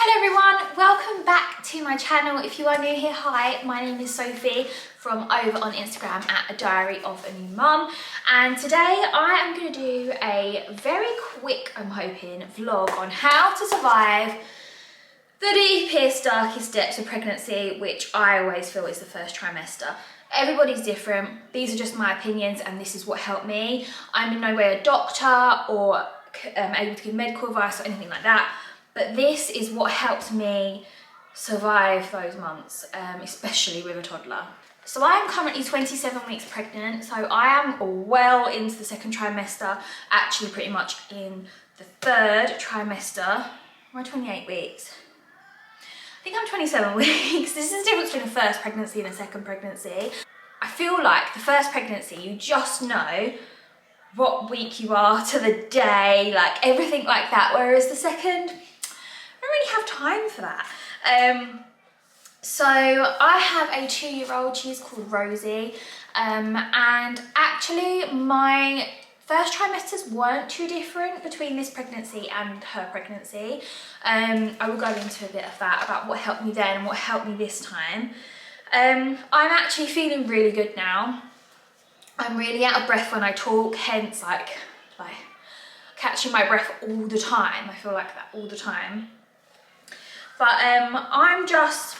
Hello everyone, welcome back to my channel. If you are new here, hi, my name is Sophie from over on Instagram at A Diary of a New Mum, and today I am going to do a very quick, I'm hoping, vlog on how to survive the deepest, darkest depths of pregnancy, which I always feel is the first trimester. Everybody's different. These are just my opinions and this is what helped me. I'm in no way a doctor or able to give medical advice or anything like that. But this is what helped me survive those months, especially with a toddler. So I am currently 27 weeks pregnant, so I am well into the second trimester, actually pretty much in the third trimester. Am I 28 weeks? I think I'm 27 weeks. This is the difference between a first pregnancy and a second pregnancy. I feel like the first pregnancy, you just know what week you are to the day, like everything like that, whereas the second, I don't really have time for that. So I have a 2-year-old, she's called Rosie, and actually my first trimesters weren't too different between this pregnancy and her pregnancy. I will go into a bit of that about what helped me then and what helped me this time. I'm actually feeling really good now. I'm really out of breath when I talk, hence like catching my breath all the time. I feel like that all the time. But I'm just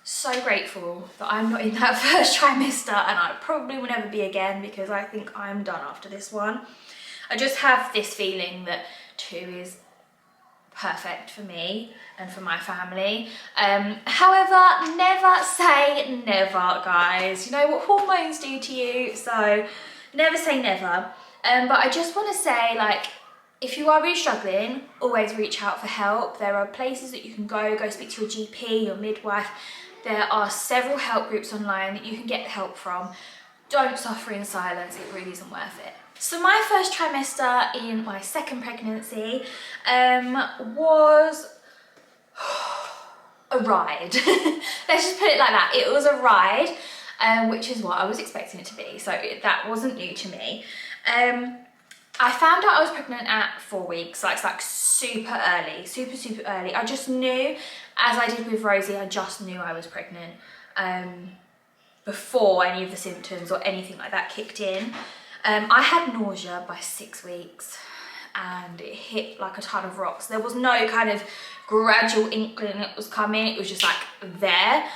so grateful that I'm not in that first trimester, and I probably will never be again because I think I'm done after this one. I just have this feeling that 2 is perfect for me and for my family. However, never say never, guys. You know what hormones do to you, so never say never. But I just want to say, like, if you are really struggling, always reach out for help. There are places that you can go speak to your GP, your midwife. There are several help groups online that you can get help from. Don't suffer in silence, it really isn't worth it. So my first trimester in my second pregnancy was a ride. Let's just put it like that. It was a ride, which is what I was expecting it to be. So that wasn't new to me. I found out I was pregnant at 4 weeks, like super early, super early. I just knew, as I did with Rosie, I just knew I was pregnant before any of the symptoms or anything like that kicked in. I had nausea by 6 weeks and it hit like a ton of rocks. There was no kind of gradual inkling it was coming, it was just like there.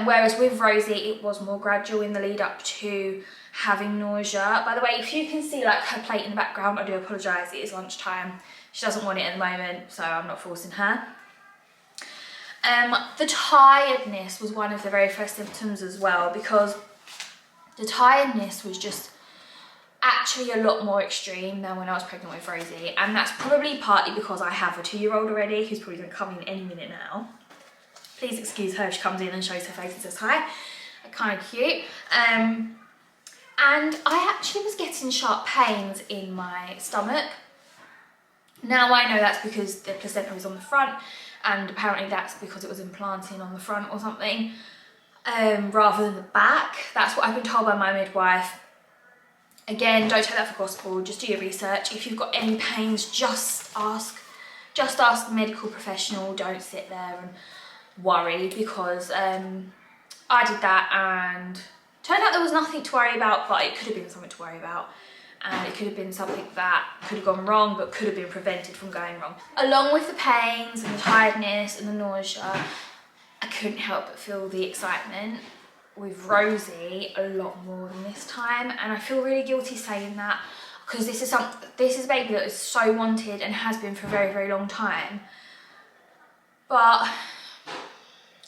Whereas with Rosie, it was more gradual in the lead up to having nausea. By the way, if you can see like her plate in the background, I do apologise, it is lunchtime. She doesn't want it at the moment, so I'm not forcing her. The tiredness was one of the very first symptoms as well, because the tiredness was just actually a lot more extreme than when I was pregnant with Rosie, and that's probably partly because I have a 2-year-old already who's probably going to come in any minute now. Please excuse her if she comes in and shows her face and says hi. Kind of cute. And I actually was getting sharp pains in my stomach. Now I know that's because the placenta is on the front, and apparently that's because it was implanting on the front or something, rather than the back. That's what I've been told by my midwife. Again, don't take that for gospel, just do your research. If you've got any pains, just ask the medical professional. Don't sit there and worry, because I did that and turned out there was nothing to worry about, but it could have been something to worry about. And it could have been something that could have gone wrong, but could have been prevented from going wrong. Along with the pains and the tiredness and the nausea, I couldn't help but feel the excitement with Rosie a lot more than this time. And I feel really guilty saying that, because this is a baby that is so wanted and has been for a very long time. But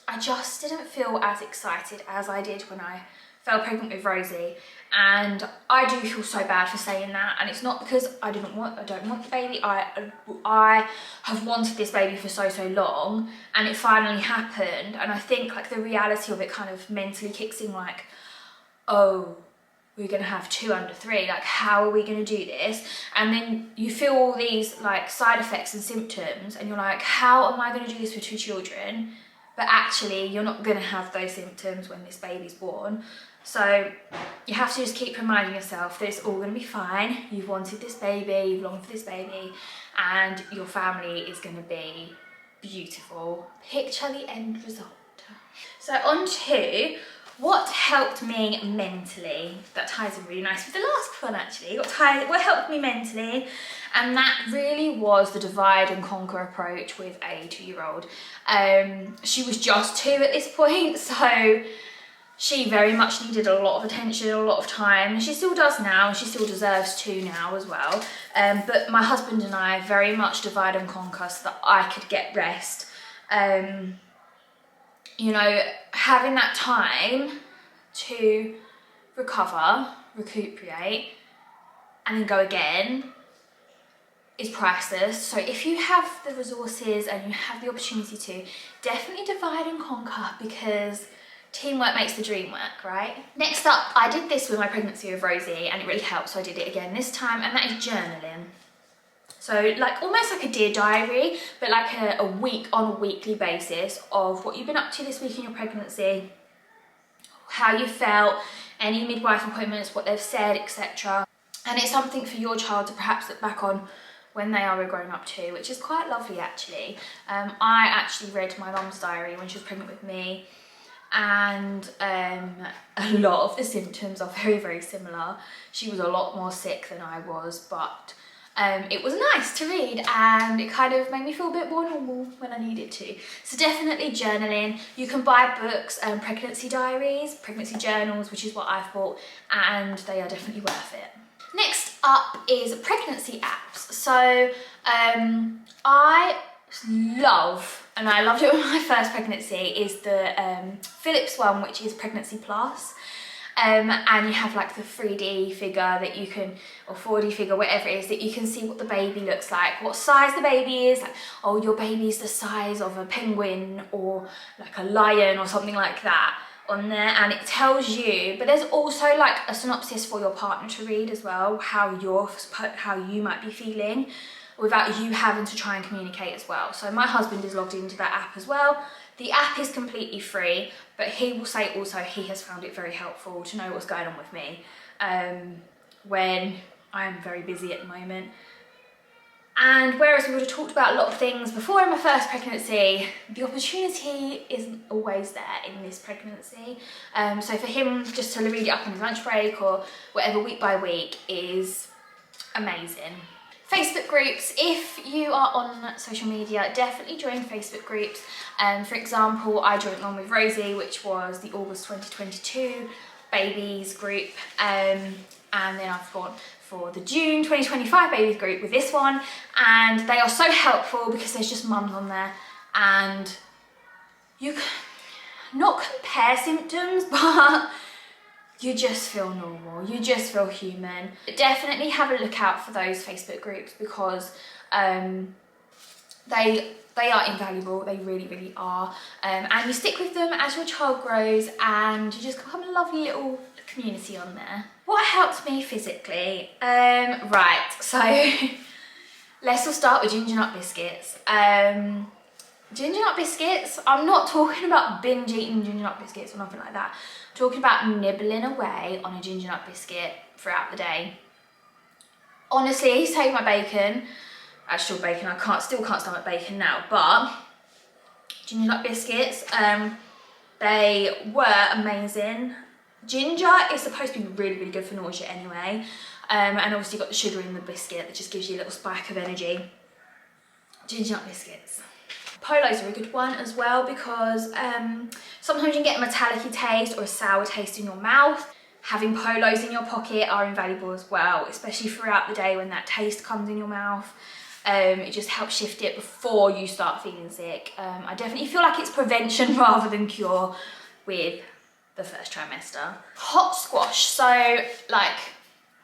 I just didn't feel as excited as I did when I fell pregnant with Rosie, and I do feel so bad for saying that. And it's not because I don't want the baby. I have wanted this baby for so long, and it finally happened. And I think like the reality of it kind of mentally kicks in, like, oh, we're gonna have 2 under 3. Like, how are we gonna do this? And then you feel all these like side effects and symptoms, and you're like, how am I gonna do this with 2 children? But actually, you're not gonna have those symptoms when this baby's born. So you have to just keep reminding yourself that it's all going to be fine. You've wanted this baby, you've longed for this baby, and your family is going to be beautiful. Picture the end result. So on to what helped me mentally. That ties in really nice with the last one actually. What helped me mentally, and that really was the divide and conquer approach with a 2-year-old. She was just 2 at this point, so she very much needed a lot of attention, a lot of time. She still does now, she still deserves 2 now as well. But my husband and I very much divide and conquer so that I could get rest. You know, having that time to recover, recuperate, and then go again is priceless. So if you have the resources and you have the opportunity to, definitely divide and conquer, because teamwork makes the dream work, right? Next up, I did this with my pregnancy with Rosie and it really helped, so I did it again this time, and that is journaling. So like almost like a dear diary, but like a week on a weekly basis of what you've been up to this week in your pregnancy, how you felt, any midwife appointments, what they've said, etc. And it's something for your child to perhaps look back on when they are a grown-up too, which is quite lovely actually. I actually read my mum's diary when she was pregnant with me, and a lot of the symptoms are very, very similar. She was a lot more sick than I was, but it was nice to read and it kind of made me feel a bit more normal when I needed to. So definitely journaling. You can buy books, pregnancy diaries, pregnancy journals, which is what I've bought, and they are definitely worth it. Next up is pregnancy apps. So I love, and I loved it with my first pregnancy, is the Philips one, which is Pregnancy Plus. And you have like the 3D figure that you can, or 4D figure, whatever it is, that you can see what the baby looks like, what size the baby is, like, oh, your baby's the size of a penguin or like a lion or something like that on there, and it tells you. But there's also like a synopsis for your partner to read as well, how you might be feeling, without you having to try and communicate as well. So my husband is logged into that app as well. The app is completely free, but he will say also he has found it very helpful to know what's going on with me when I am very busy at the moment. And whereas we would have talked about a lot of things before in my first pregnancy, the opportunity isn't always there in this pregnancy. So for him just to read it up on his lunch break or whatever, week by week, is amazing. Facebook groups, if you are on social media, definitely join Facebook groups. For example, I joined one with Rosie, which was the August 2022 babies group, and then I've gone for the June 2025 babies group with this one, and they are so helpful because there's just mums on there, and you can not compare symptoms, but you just feel normal, you just feel human. But definitely have a look out for those Facebook groups, because they are invaluable, they really, really are. And you stick with them as your child grows, and you just become a lovely little community on there. What helped me physically? Right, so let's all start with ginger nut biscuits. Ginger nut biscuits, I'm not talking about binge eating ginger nut biscuits or nothing like that. I'm talking about nibbling away on a ginger nut biscuit throughout the day. Honestly, save my bacon. Actual bacon, I still can't stomach bacon now, but ginger nut biscuits, they were amazing. Ginger is supposed to be really, really good for nausea anyway, and obviously you've got the sugar in the biscuit that just gives you a little spike of energy. Ginger nut biscuits. Polos are a good one as well, because sometimes you can get a metallic taste or a sour taste in your mouth. Having polos in your pocket are invaluable as well, especially throughout the day when that taste comes in your mouth. It just helps shift it before you start feeling sick. I definitely feel like it's prevention rather than cure with the first trimester. Hot squash, so like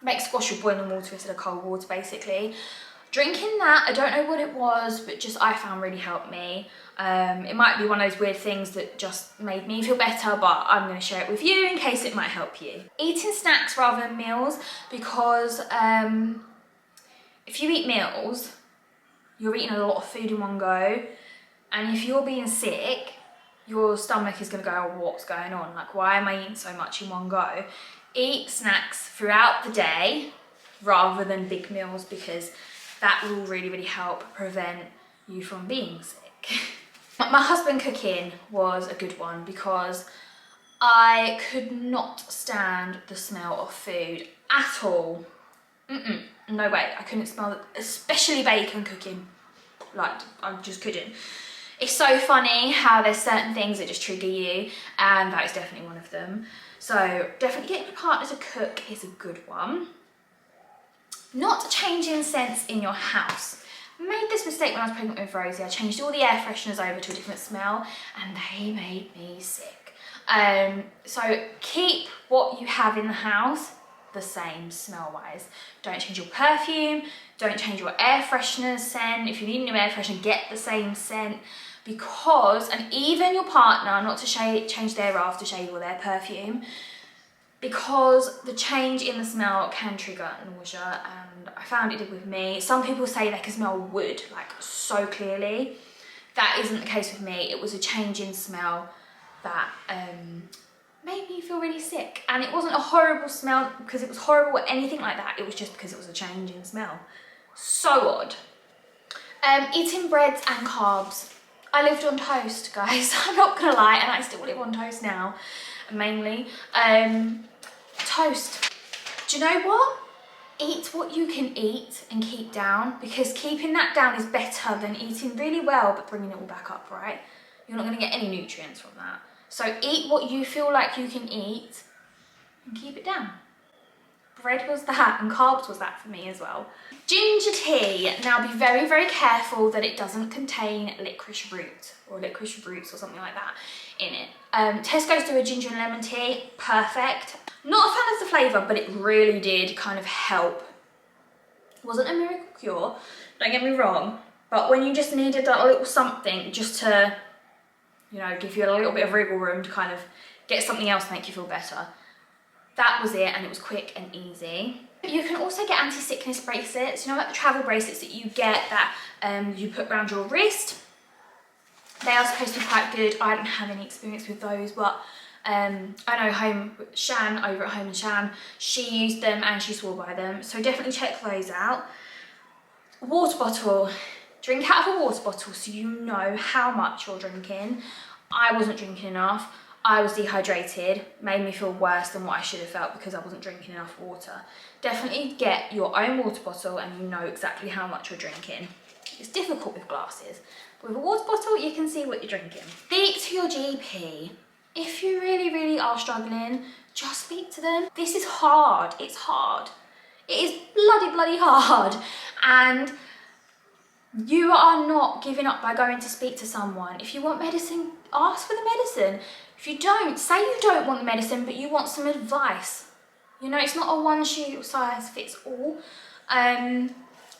make squash with boiling water instead of cold water basically. Drinking that, I don't know what it was, but just I found really helped me. It might be one of those weird things that just made me feel better, but I'm going to share it with you in case it might help you. Eating snacks rather than meals, because if you eat meals, you're eating a lot of food in one go, and if you're being sick, your stomach is going to go, oh, what's going on? Like, why am I eating so much in one go? Eat snacks throughout the day rather than big meals, because that will really, really help prevent you from being sick. My husband cooking was a good one because I could not stand the smell of food at all. No way, I couldn't smell it, especially bacon cooking. Like, I just couldn't. It's so funny how there's certain things that just trigger you, and that is definitely one of them. So definitely getting your partner to cook is a good one. Not changing scents in your house. I made this mistake when I was pregnant with Rosie. I changed all the air fresheners over to a different smell and they made me sick. So keep what you have in the house the same smell-wise. Don't change your perfume, don't change your air freshener scent. If you need a new air freshener, get the same scent, because, and even your partner, not to change their aftershave or their perfume, because the change in the smell can trigger nausea, and I found it did with me. Some people say they can smell wood like so clearly. That isn't the case with me. It was a change in smell that made me feel really sick, and it wasn't a horrible smell because it was horrible or anything like that. It was just because it was a change in smell. So odd. Eating breads and carbs. I lived on toast, guys. I'm not gonna lie, and I still live on toast now, mainly. Toast. Do you know what? Eat what you can eat and keep down, because keeping that down is better than eating really well but bringing it all back up, right? You're not gonna get any nutrients from that. So eat what you feel like you can eat and keep it down. Bread was that, and carbs was that for me as well. Ginger tea. Now be very, very careful that it doesn't contain licorice root or licorice roots or something like that in it. Tesco's do a ginger and lemon tea, perfect. Not a fan of the flavour, but it really did kind of help. Wasn't a miracle cure, don't get me wrong, but when you just needed a little something just to, you know, give you a little bit of wriggle room to kind of get something else to make you feel better, that was it, and it was quick and easy. You can also get anti-sickness bracelets, you know, like the travel bracelets that you get that you put around your wrist. They are supposed to be quite good. I don't have any experience with those, but I know Shan over at Home and Shan, she used them and she swore by them, so definitely check those out. Water bottle. Drink out of a water bottle so you know how much you're drinking. I wasn't drinking enough. I was dehydrated, made me feel worse than what I should have felt because I wasn't drinking enough water. Definitely get your own water bottle and you know exactly how much you're drinking. It's difficult with glasses. With a water bottle, you can see what you're drinking. Speak to your GP. If you really, really are struggling, just speak to them. This is hard, it's hard. It is bloody, bloody hard. And you are not giving up by going to speak to someone. If you want medicine, ask for the medicine. If you don't, say you don't want the medicine, but you want some advice. You know, it's not a one-size-fits-all.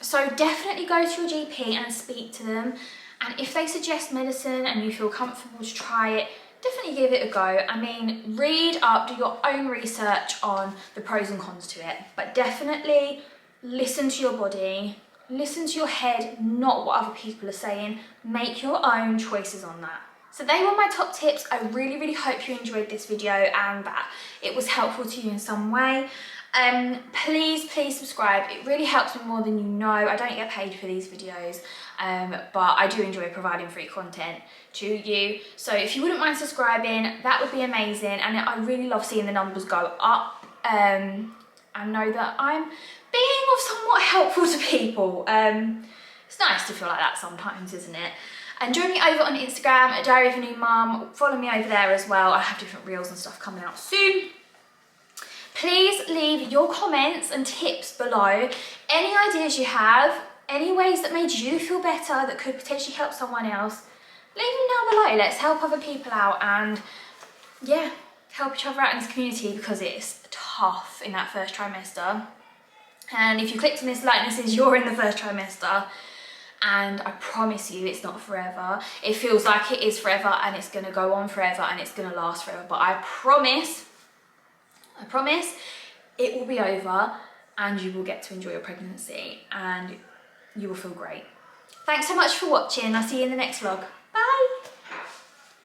So definitely go to your GP and speak to them. And if they suggest medicine and you feel comfortable to try it, definitely give it a go. I mean, read up, do your own research on the pros and cons to it. But definitely listen to your body, listen to your head, not what other people are saying. Make your own choices on that. So they were my top tips. I really, really hope you enjoyed this video and that it was helpful to you in some way. Please, please subscribe. It really helps me more than you know. I don't get paid for these videos, but I do enjoy providing free content to you. So if you wouldn't mind subscribing, that would be amazing. And I really love seeing the numbers go up. And know that I'm being of somewhat helpful to people. It's nice to feel like that sometimes, isn't it? And join me over on Instagram at Diary of a New Mum. Follow me over there as well. I have different reels and stuff coming out soon. Please leave your comments and tips below. Any ideas you have, any ways that made you feel better that could potentially help someone else, leave them down below. Let's help other people out and, yeah, help each other out in this community, because it's tough in that first trimester. And if you clicked on this like this is you're in the first trimester, and I promise you it's not forever. It feels like it is forever, and it's going to go on forever, and it's going to last forever, but I promise it will be over and you will get to enjoy your pregnancy and you will feel great. Thanks so much for watching. I'll see you in the next vlog. Bye.